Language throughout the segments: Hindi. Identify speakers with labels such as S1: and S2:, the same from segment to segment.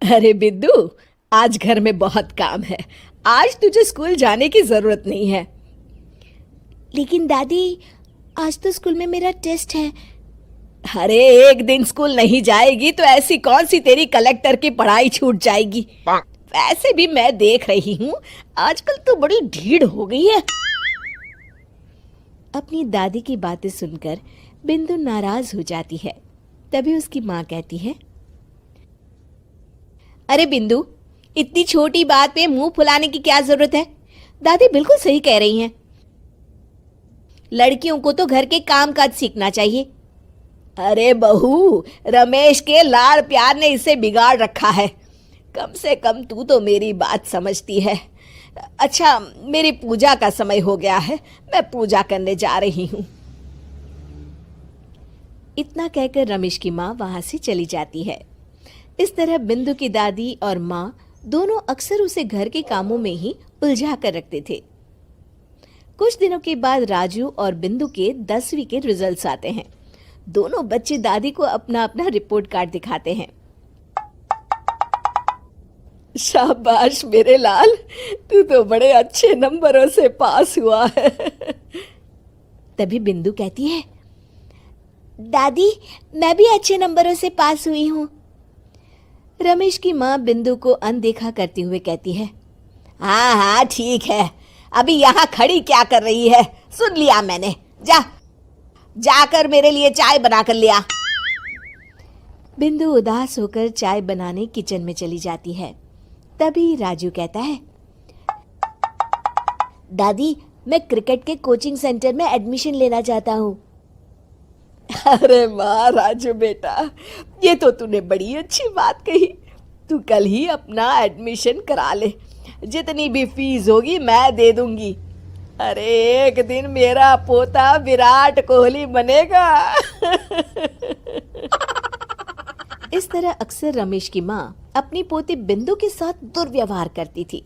S1: अरे बिद्दू, आज घर में बहुत काम है। आज तुझे स्कूल जाने की जरूरत नहीं है।
S2: लेकिन दादी, आज तो स्कूल में मेरा टेस्ट है।
S1: अरे एक दिन स्कूल नहीं जाएगी तो ऐसी कौन सी तेरी कलेक्टर की पढ़ाई छूट जाएगी। वैसे भी मैं देख रही हूँ आजकल तो बड़ी ढीठ हो गई है।
S2: अपनी दादी की बातें सुनकर बिंदु नाराज हो जाती है। तभी उसकी माँ कहती है,
S1: अरे बिंदु, इतनी छोटी बात पे मुंह फुलाने की क्या जरूरत है। दादी बिल्कुल सही कह रही हैं। लड़कियों को तो घर के काम काज सीखना चाहिए। अरे बहू, रमेश के लाड़ प्यार ने इसे बिगाड़ रखा है। कम से कम तू तो मेरी बात समझती है। अच्छा, मेरी पूजा का समय हो गया है, मैं पूजा करने जा रही हूँ।
S2: इतना कहकर रमेश की माँ वहां से चली जाती है। इस तरह बिंदु की दादी और माँ दोनों अक्सर उसे घर के कामों में ही उलझा कर रखते थे। कुछ दिनों के बाद राजू और बिंदु के 10वीं के रिजल्ट्स आते हैं। दोनों बच्चे दादी को अपना अपना रिपोर्ट कार्ड दिखाते हैं।
S1: शाबाश मेरे लाल, तू तो बड़े अच्छे नंबरों से पास हुआ है।
S2: तभी बिंदु कहती है, दादी मैं भी अच्छे नंबरों से पास हुई हूँ। रमेश की माँ बिंदु को अनदेखा करते हुए कहती है,
S1: हाँ हाँ ठीक है, अभी यहाँ खड़ी क्या कर रही है, सुन लिया मैंने। जाकर मेरे लिए चाय बना कर लिया।
S2: बिंदु उदास होकर चाय बनाने किचन में चली जाती है। तभी राजू कहता है, दादी मैं क्रिकेट के कोचिंग सेंटर में एडमिशन लेना चाहता हूँ।
S1: अरे वाह राजू बेटा, ये तो तूने बड़ी अच्छी बात कही। तू कल ही अपना एडमिशन करा ले, जितनी भी फीस होगी मैं दे दूंगी। अरे एक दिन मेरा पोता विराट कोहली बनेगा।
S2: इस तरह अक्सर रमेश की माँ अपनी पोती बिंदु के साथ दुर्व्यवहार करती थी।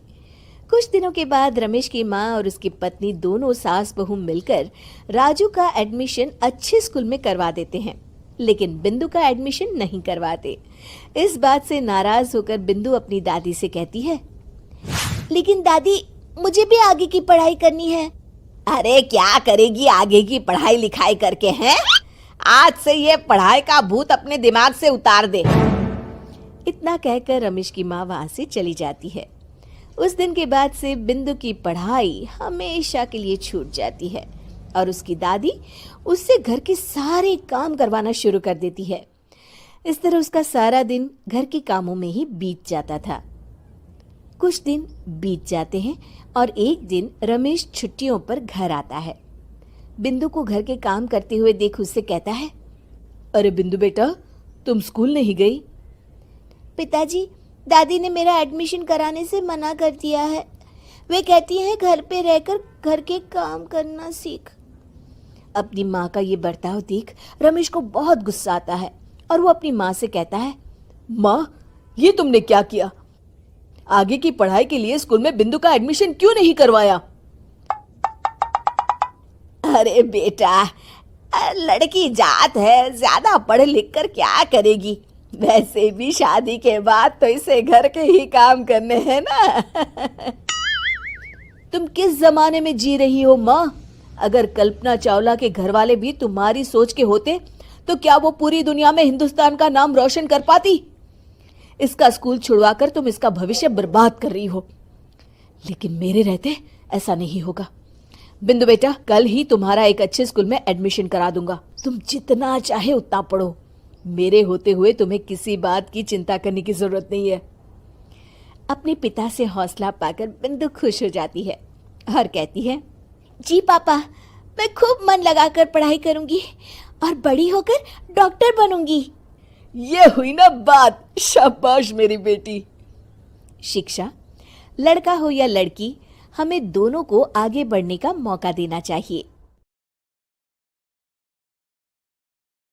S2: कुछ दिनों के बाद रमेश की माँ और उसकी पत्नी दोनों सास बहू मिलकर राजू का एडमिशन अच्छे स्कूल में करवा देते हैं, लेकिन बिंदु का एडमिशन नहीं करवाते। इस बात से नाराज होकर बिंदु अपनी दादी से कहती है, लेकिन दादी मुझे भी आगे की पढ़ाई करनी है।
S1: अरे क्या करेगी आगे की पढ़ाई लिखाई करके, हैं? आज से ये पढ़ाई का भूत अपने दिमाग से उतार दे।
S2: इतना कहकर रमेश की माँ वहां से चली जाती है। उस दिन के बाद से बिंदु की पढ़ाई हमेशा के लिए छूट जाती है और उसकी दादी उससे घर के सारे काम करवाना शुरू कर देती है। इस तरह उसका सारा दिन घर के कामों में ही बीत जाता था। कुछ दिन बीत जाते हैं और एक दिन रमेश छुट्टियों पर घर आता है। बिंदु को घर के काम करते हुए देख उससे कहता है,
S1: अरे बिंदु बेटा, तुम स्कूल नहीं गई?
S2: पिताजी, दादी ने मेरा एडमिशन कराने से मना कर दिया है। वे कहती हैं घर पे रहकर घर के काम करना सीख। अपनी माँ का ये बर्ताव देख रमेश को बहुत गुस्सा आता है और वो अपनी माँ से कहता है,
S1: माँ ये तुमने क्या किया? आगे की पढ़ाई के लिए स्कूल में बिंदु का एडमिशन क्यों नहीं करवाया? अरे बेटा, लड़की जात है, ज्यादा पढ़ लिख कर क्या करेगी? वैसे भी शादी के बाद तो इसे घर के ही काम करने हैं ना। तुम किस जमाने में जी रही हो माँ? अगर कल्पना चावला के घर वाले भी तुम्हारी सोच के होते तो क्या वो पूरी दुनिया में हिंदुस्तान का नाम रोशन कर पाती? इसका स्कूल छुड़वाकर तुम इसका भविष्य बर्बाद कर रही हो, लेकिन मेरे रहते ऐसा नहीं होगा। बिंदु बेटा, कल ही तुम्हारा एक अच्छे स्कूल में एडमिशन करा दूंगा। तुम जितना चाहे उतना पढ़ो। मेरे होते हुए तुम्हें किसी बात की चिंता करने की जरूरत नहीं है।
S2: अपने पिता से हौसला पाकर बिंदु खुश हो जाती है और कहती है, जी पापा, मैं खूब मन लगाकर पढ़ाई करूंगी और बड़ी होकर डॉक्टर बनूंगी।
S1: ये हुई ना बात, शाबाश मेरी बेटी।
S2: शिक्षा, लड़का हो या लड़की, हमें दोनों को आगे बढ़ने का मौका देना चाहिए।